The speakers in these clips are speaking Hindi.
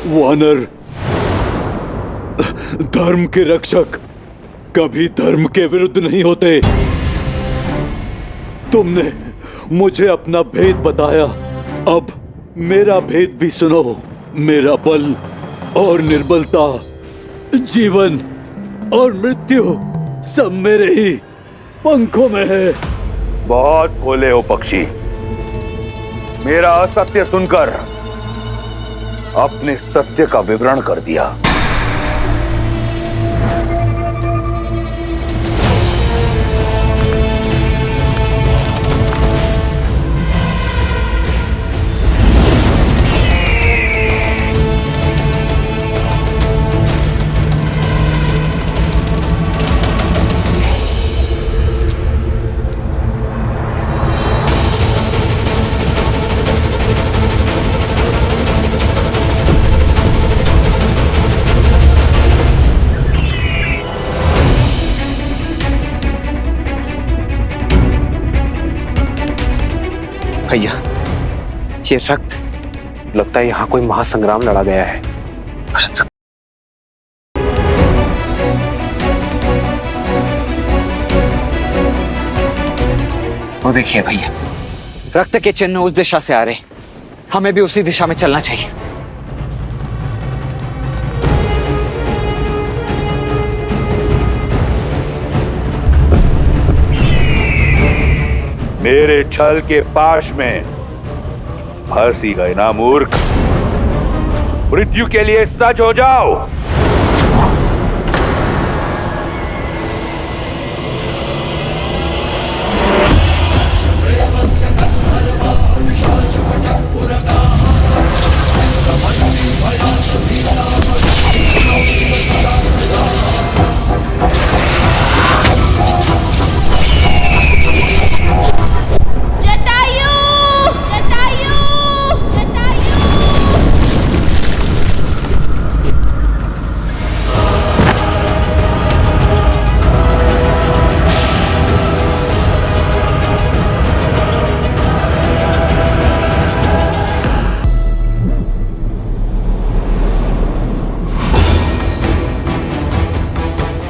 वानर, धर्म के रक्षक कभी धर्म के विरुद्ध नहीं होते। तुमने मुझे अपना भेद बताया, अब मेरा भेद भी सुनो। मेरा बल और निर्बलता, जीवन और मृत्यु सब मेरे ही पंखों में है। बहुत भोले हो पक्षी। मेरा असत्य सुनकर अपने सत्य का विवरण कर दिया। भैया, ये रक्त, लगता है यहाँ कोई महासंग्राम लड़ा गया है। वो देखिए भैया, रक्त के चिन्ह उस दिशा से आ रहे, हमें भी उसी दिशा में चलना चाहिए। मेरे छल के पाश में फंस ही गए ना मूर्ख। मृत्यु के लिए सज हो जाओ।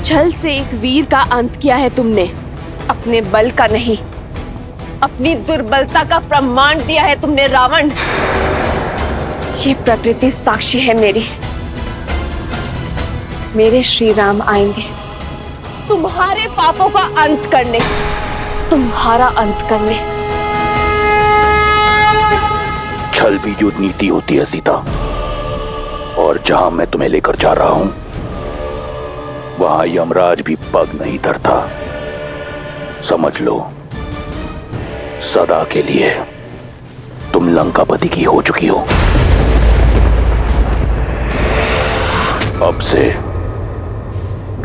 छल से एक वीर का अंत किया है तुमने, अपने बल का नहीं, अपनी दुर्बलता का प्रमाण दिया है तुमने रावण। ये प्रकृति साक्षी है मेरी। मेरे श्री राम आएंगे तुम्हारे पापों का अंत करने, तुम्हारा अंत करने। छल भी युद्ध नीति होती है सीता, और जहां मैं तुम्हें लेकर जा रहा हूं वहां यमराज भी पग नहीं धरता। समझ लो, सदा के लिए तुम लंकापति की हो चुकी हो। अब से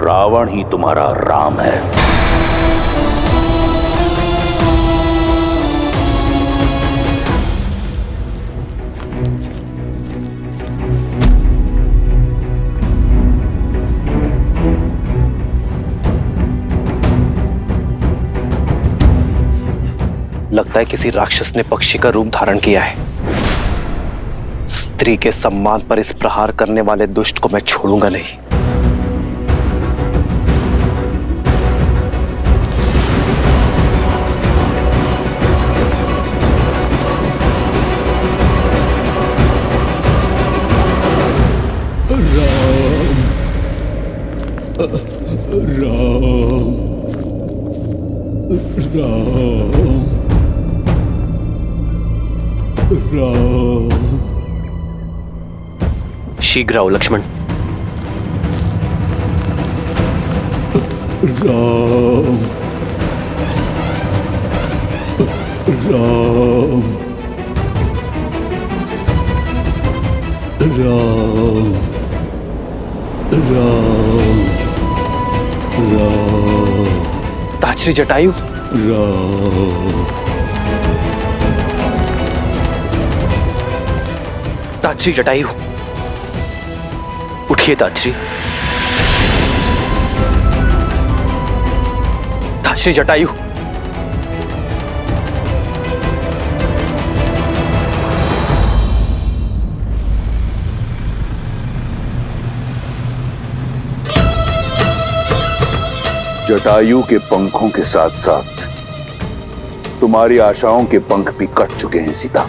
रावण ही तुम्हारा राम है। लगता है किसी राक्षस ने पक्षी का रूप धारण किया है। स्त्री के सम्मान पर इस प्रहार करने वाले दुष्ट को मैं छोड़ूंगा नहीं। शीघ्र आओ लक्ष्मण। राम राम राम राम राम ताजश्री जटायु, राम ताजश्री जटायु, उठिए ताजश्री। ताजश्री जटायु, जटायु के पंखों के साथ साथ तुम्हारी आशाओं के पंख भी कट चुके हैं सीता।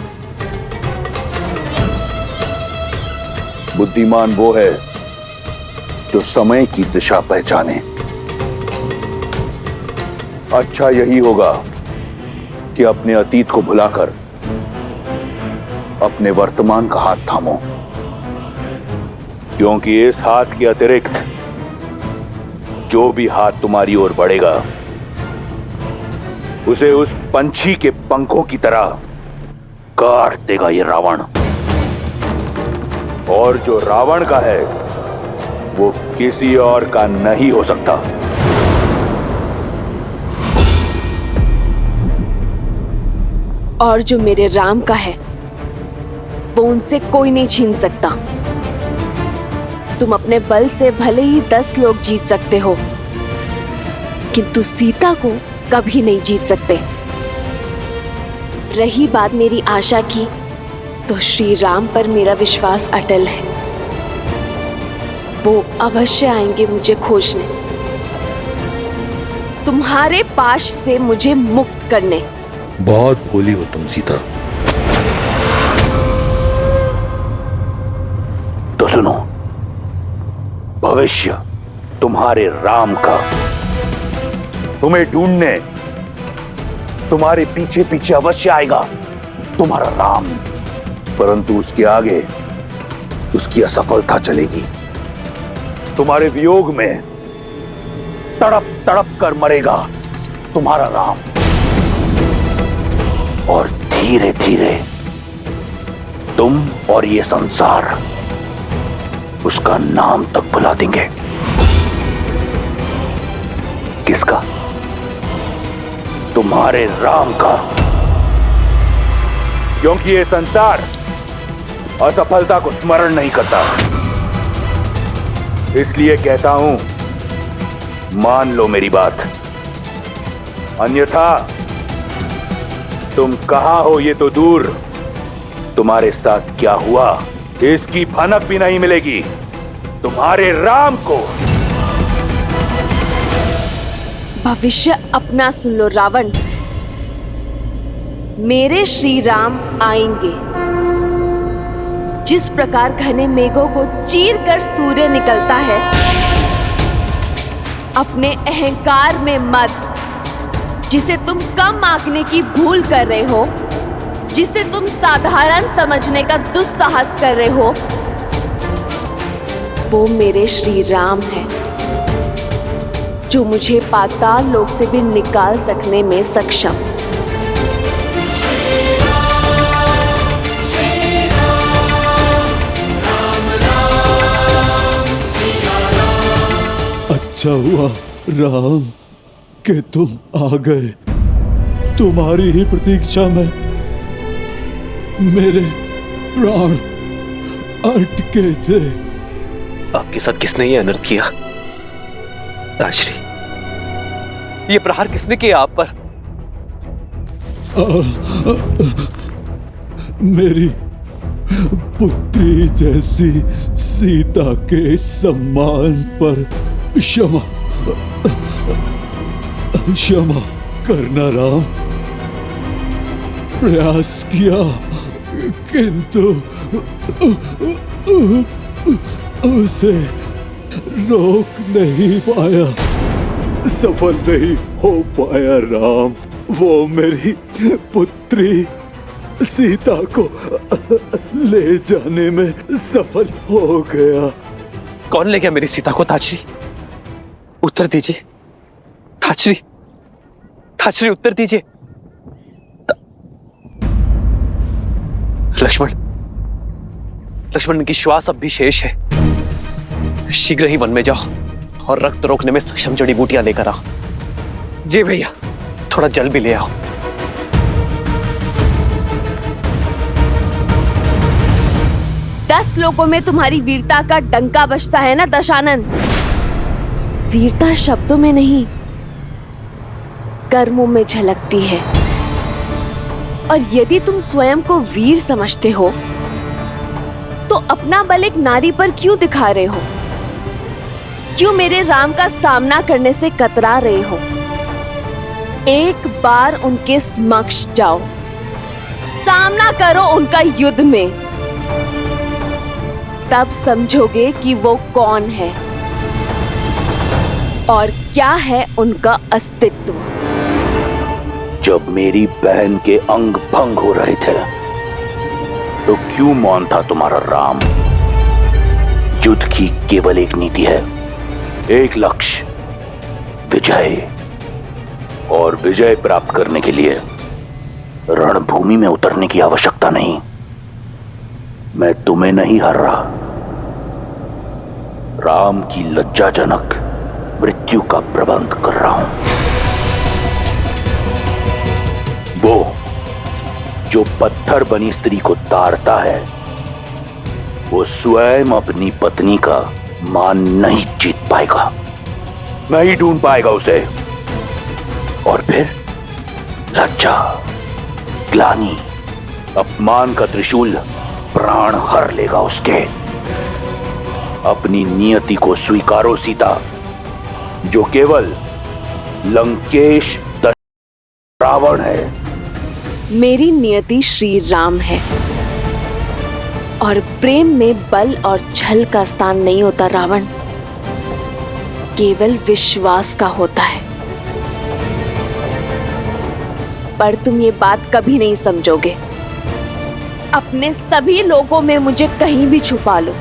बुद्धिमान वो है जो समय की दिशा पहचाने। अच्छा यही होगा कि अपने अतीत को भुलाकर अपने वर्तमान का हाथ थामो, क्योंकि इस हाथ के अतिरिक्त जो भी हाथ तुम्हारी ओर बढ़ेगा उसे उस पंछी के पंखों की तरह काट देगा ये रावण। और जो रावण का है वो किसी और का नहीं हो सकता। और जो मेरे राम का है वो उनसे कोई नहीं छीन सकता। तुम अपने बल से भले ही 10 लोग जीत सकते हो, किंतु सीता को कभी नहीं जीत सकते। रही बात मेरी आशा की, तो श्री राम पर मेरा विश्वास अटल है। वो अवश्य आएंगे मुझे खोजने, तुम्हारे पाश से मुझे मुक्त करने। बहुत भोली हो तुम सीता। तो सुनो, भविष्य तुम्हारे राम का तुम्हें ढूंढने तुम्हारे पीछे पीछे अवश्य आएगा, तुम्हारा राम। परंतु उसके आगे उसकी असफलता चलेगी। तुम्हारे वियोग में तड़प तड़प कर मरेगा तुम्हारा राम, और धीरे धीरे तुम और ये संसार उसका नाम तक भुला देंगे। किसका? तुम्हारे राम का। क्योंकि ये संसार असफलता को स्मरण नहीं करता। इसलिए कहता हूं, मान लो मेरी बात, अन्यथा तुम कहां हो ये तो दूर, तुम्हारे साथ क्या हुआ इसकी भनक भी नहीं मिलेगी तुम्हारे राम को। भविष्य अपना सुन लो रावण। मेरे श्री राम आएंगे। जिस प्रकार घने मेघों को चीर कर सूर्य निकलता है, अपने अहंकार में मत, जिसे तुम कम आंकने की भूल कर रहे हो, जिसे तुम साधारण समझने का दुस्साहस कर रहे हो, वो मेरे श्री राम है, जो मुझे पाताल लोक से भी निकाल सकने में सक्षम। अच्छा हुआ राम कि तुम आ गए। तुम्हारी ही प्रतीक्षा में मेरे प्राण अटके थे। आपके साथ किसने ये अनर्थ किया? ताजश्री, ये प्रहार किसने किया आप पर? मेरी पुत्री जैसी सीता के सम्मान पर क्षमा क्षमा करना राम। प्रयास किया किंतु उसे रोक नहीं पाया, सफल नहीं हो पाया राम। वो मेरी पुत्री सीता को ले जाने में सफल हो गया। कौन ले गया मेरी सीता को? ताजश्री, उत्तर दीजिए, ताजश्री, ताजश्री उत्तर दीजिए। लक्ष्मण, लक्ष्मण की श्वास अब भी शेष है। शीघ्र ही वन में जाओ और रक्त रोकने में सक्षम जड़ी बूटियां लेकर आओ। जी भैया, थोड़ा जल भी ले आओ। दस लोगों में तुम्हारी वीरता का डंका बजता है ना दशानन। वीरता शब्दों में नहीं, कर्मों में झलकती है। और यदि तुम स्वयं को वीर समझते हो तो अपना बल एक नारी पर क्यों दिखा रहे हो? क्यों मेरे राम का सामना करने से कतरा रहे हो? एक बार उनके समक्ष जाओ, सामना करो उनका युद्ध में, तब समझोगे कि वो कौन है और क्या है उनका अस्तित्व। जब मेरी बहन के अंग भंग हो रहे थे तो क्यों मौन था तुम्हारा राम? युद्ध की केवल एक नीति है, एक लक्ष्य, विजय। और विजय प्राप्त करने के लिए रणभूमि में उतरने की आवश्यकता नहीं। मैं तुम्हें नहीं हर रहा, राम की लज्जाजनक मृत्यु का प्रबंध कर रहा हूं। वो जो पत्थर बनी स्त्री को ताड़ता है, वो स्वयं अपनी पत्नी का मान नहीं जीत पाएगा, नहीं ढूंढ पाएगा उसे। और फिर लज्जा, ग्लानि, अपमान का त्रिशूल प्राण हर लेगा उसके। अपनी नियति को स्वीकारो सीता, जो केवल लंकेश रावण है। मेरी नियति श्री राम है और प्रेम में बल और छल का स्थान नहीं होता रावण, केवल विश्वास का होता है। पर तुम ये बात कभी नहीं समझोगे। अपने सभी लोगों में मुझे कहीं भी छुपा लो,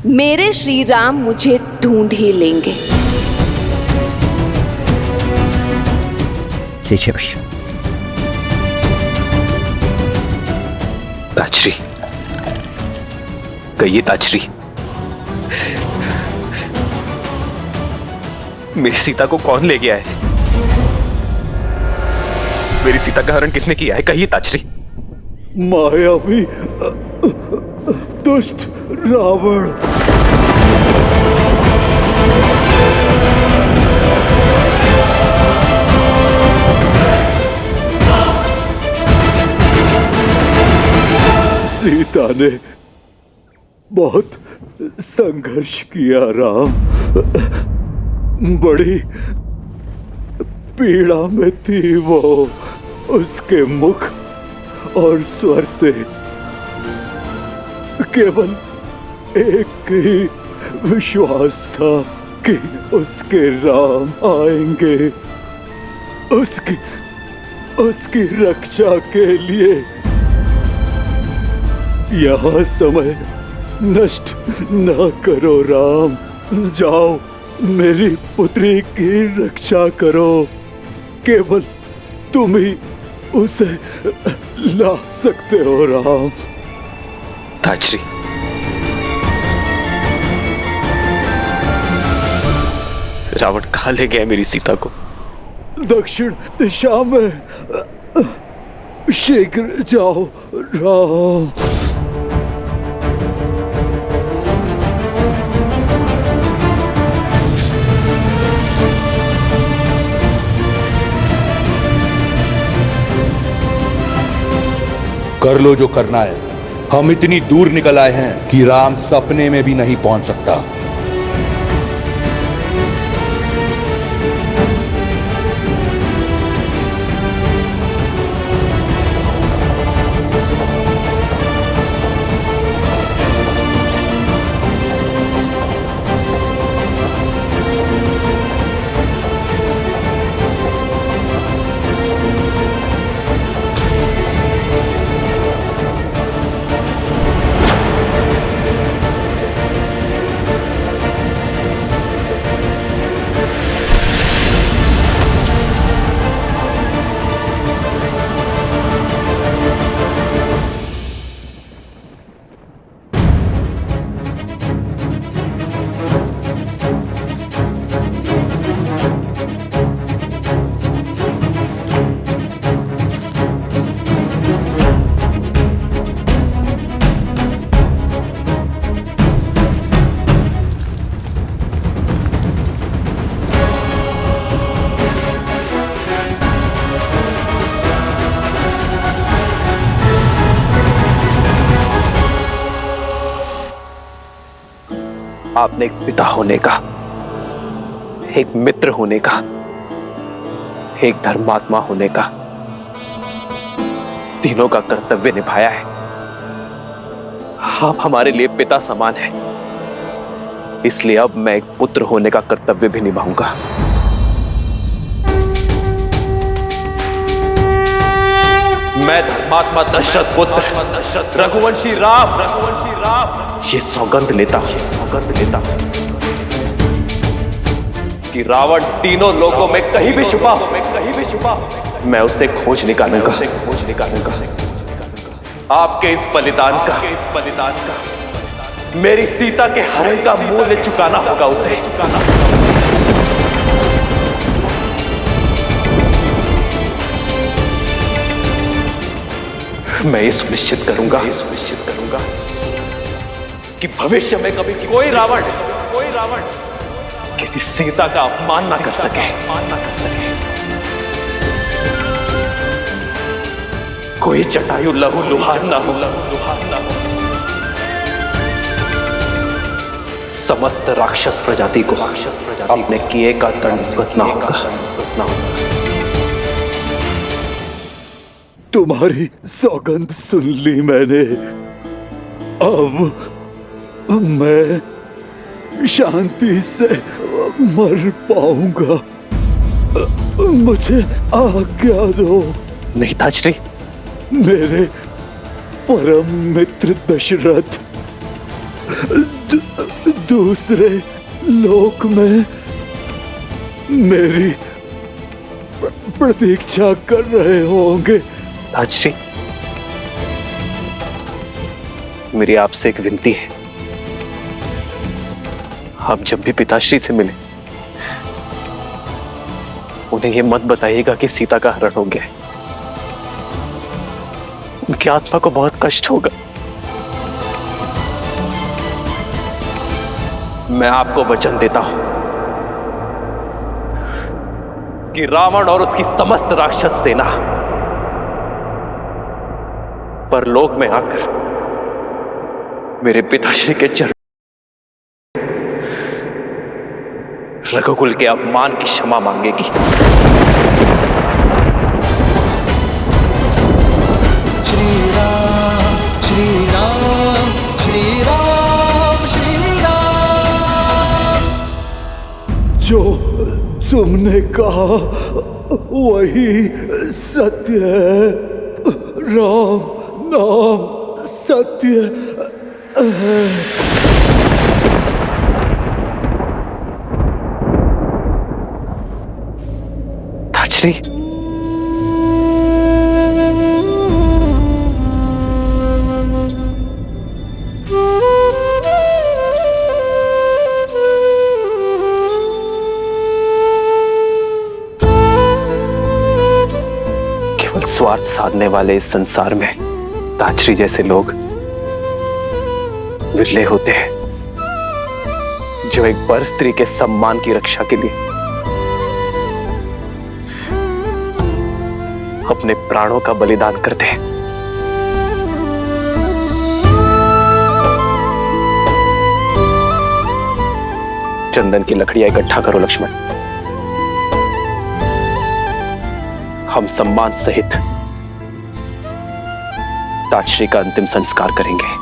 मेरे श्री राम मुझे ढूंढ ही लेंगे। ताजश्री, कहिए ताजश्री, मेरी सीता को कौन ले गया है? मेरी सीता का हरण किसने किया है? कहिए ताजश्री। मायावी दुष्ट रावण। सीता ने बहुत संघर्ष किया राम, बड़ी पीड़ा में थी वो। उसके मुख और स्वर से केवल एक ही विश्वास था कि उसके राम आएंगे, उसकी रक्षा के लिए। यहाँ समय नष्ट न करो राम, जाओ मेरी पुत्री की रक्षा करो। केवल तुम ही उसे ला सकते हो राम। ताजश्री, रावण कहाँ ले गया मेरी सीता को? दक्षिण दिशा में, शीघ्र जाओ राम। कर लो जो करना है। हम इतनी दूर निकल आए हैं कि राम सपने में भी नहीं पहुंच सकता। आपने एक पिता होने का, एक मित्र होने का, एक धर्मात्मा होने का, तीनों का कर्तव्य निभाया है। आप हमारे लिए पिता समान हैं, इसलिए अब मैं एक पुत्र होने का कर्तव्य भी निभाऊंगा। मैं धर्मात्मा दशरथ पुत्र रघुवंशी राम ये सौगंध लेता हूं कि रावण तीनों लोगों में कहीं भी छुपा हो, मैं उसे खोज निकालूंगा। आपके इस बलिदान का मेरी सीता के हरण का मूल्य चुकाना होगा उसे। मैं ये सुनिश्चित करूंगा कि भविष्य में कभी कोई रावण किसी सीता का अपमान ना कर सके। कोई जटायु लहू लुहार ना हो। समस्त राक्षस प्रजाति को अपने किए का दंड भुगतना होगा। तुम्हारी सौगंध सुन ली मैंने। अब मैं शांति से मर पाऊंगा। मुझे आज्ञा दो। नहीं ताजश्री, मेरे परम मित्र दशरथ दूसरे लोक में मेरी प्रतीक्षा कर रहे होंगे। ताजश्री, मेरी आपसे एक विनती है। आप जब भी पिताश्री से मिले उन्हें यह मत बताइएगा कि सीता का हरण हो गया है। उनकी आत्मा को बहुत कष्ट होगा। मैं आपको वचन देता हूं कि रावण और उसकी समस्त राक्षस सेना परलोक में आकर मेरे पिताश्री के चरण रघुकुल के अपमान की क्षमा मांगेगी। श्री राम श्री राम श्री राम श्री राम। जो तुमने कहा वही सत्य है। राम नाम सत्य है। ताजश्री, केवल स्वार्थ साधने वाले इस संसार में ताजश्री जैसे लोग विरले होते हैं, जो एक पर स्त्री के सम्मान की रक्षा के लिए अपने प्राणों का बलिदान करते हैं। चंदन की लकड़ियां इकट्ठा करो लक्ष्मण। हम सम्मान सहित ताजश्री का अंतिम संस्कार करेंगे।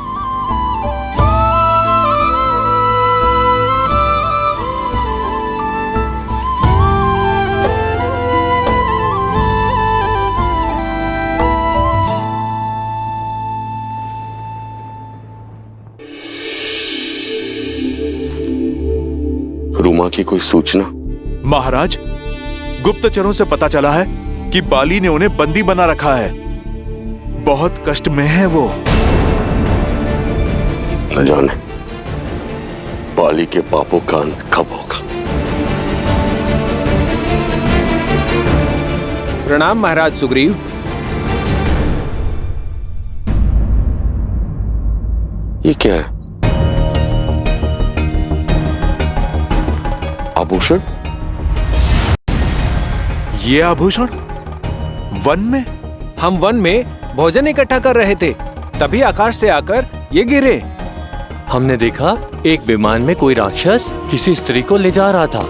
रूमा की कोई सूचना? महाराज, गुप्तचरों से पता चला है कि बाली ने उन्हें बंदी बना रखा है। बहुत कष्ट में है वो। न जाने बाली के पापों का अंत कब होगा। प्रणाम महाराज सुग्रीव। ये क्या है? आभूषण? ये आभूषण वन में? हम वन में भोजन इकट्ठा कर रहे थे, तभी आकाश से आकर ये गिरे। हमने देखा एक विमान में कोई राक्षस किसी स्त्री को ले जा रहा था।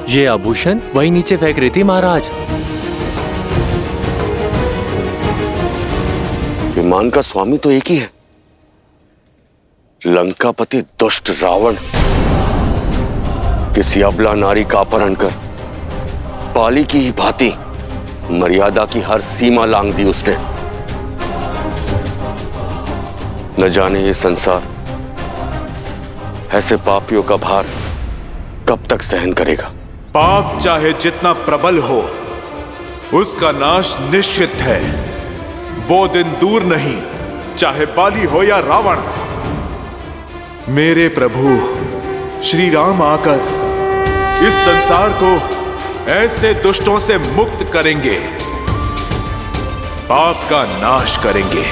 ये आभूषण वही नीचे फेंक रही थी महाराज। विमान का स्वामी तो एक ही है, लंकापति दुष्ट रावण। किसी अबला नारी का अपहरण कर बाली की ही भांति मर्यादा की हर सीमा लांघ दी उसने। न जाने ये संसार ऐसे पापियों का भार कब तक सहन करेगा। पाप चाहे जितना प्रबल हो, उसका नाश निश्चित है। वो दिन दूर नहीं, चाहे बाली हो या रावण। मेरे प्रभु श्री राम आकर इस संसार को ऐसे दुष्टों से मुक्त करेंगे, पाप का नाश करेंगे।